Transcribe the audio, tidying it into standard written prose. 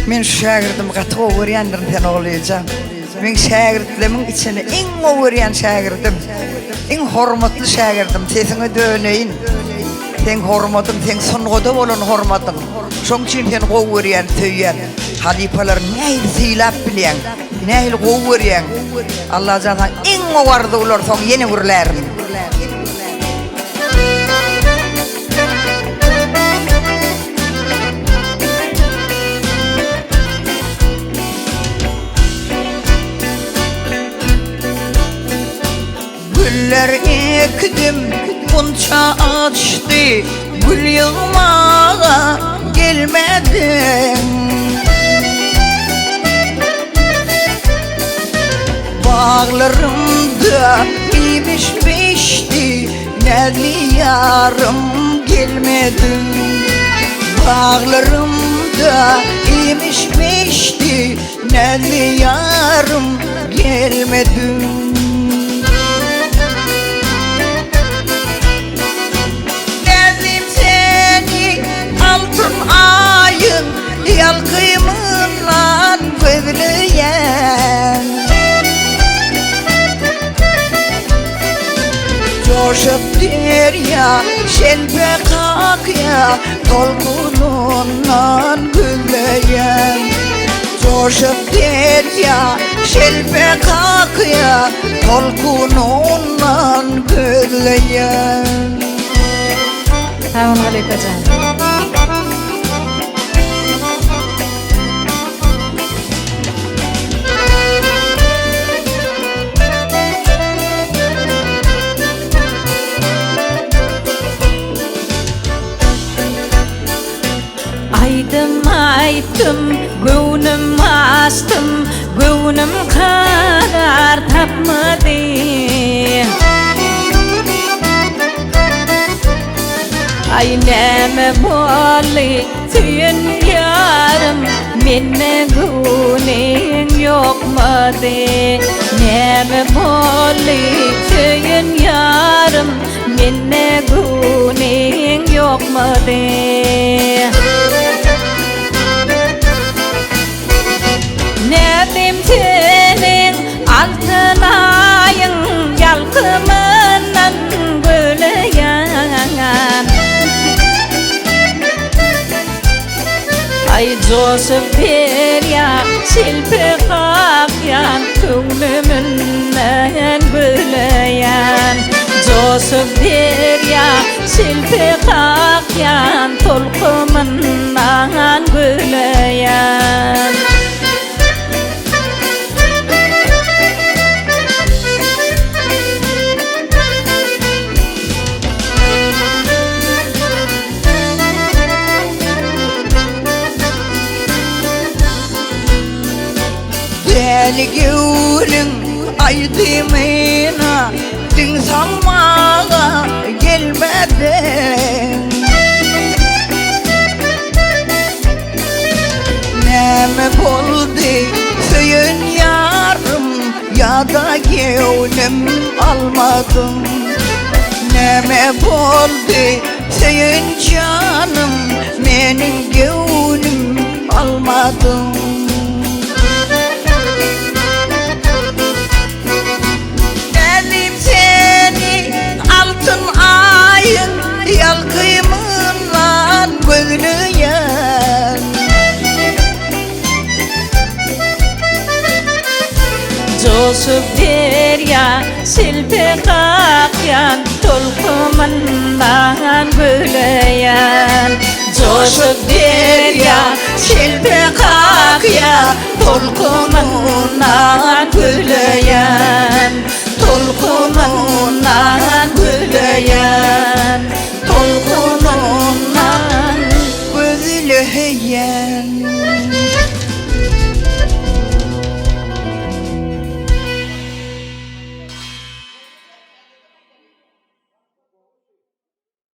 Men şu şagirdim gaty öwrendim sen oğlayacağım. Men şagirdlerimin içine en öwren şagirdim. En hormatly şagirdim. Sesine döneyin. Sen hormatın, sen sungoda bolan hormatın. Şoň üçin sen öwren söýýän. Halipalar näil syýlap bilýän, näil öwren. Allah jatan en öwardy ular soň ýene gürlärin. Güller ekdim, bunça açtı, gül yığmağa gelmedin. Bağlarımda imiş beşti, nerli yarım gelmedin. Bağlarımda imiş beşti, nerli yarım gelmedin. Yalkıymından gözleyen coşup derya şelpe kakya tolkunundan gözleyen coşup derya şelpe kakya tolkunundan gözleyen. Selamun aleyküm. Aytdım, gönlüm astım, gönlüm kadar tapmadı. Ay näme bolly süýen yarım, menne güneň ýokmady. Näme bolly süýen yarım, menne güneň ýokmady. Nädim senin altın ayın yalkımından böleyen. Ay Joseph derya silpe kakyan köňlümden böleyen. Joseph derya silpe kakyan tolkymından böleyen. Deli gülün aydımına din salmağa gelmedin. Näme boldy süýen yarım ya da gönlüm almadın. Näme boldy süýen canım menin gönlüm almadın. Yalkıymından gözleyen Joseph derya silpe kakyan tolkymından böleyen. Joseph derya silpe kakyan tolkymından böleyen.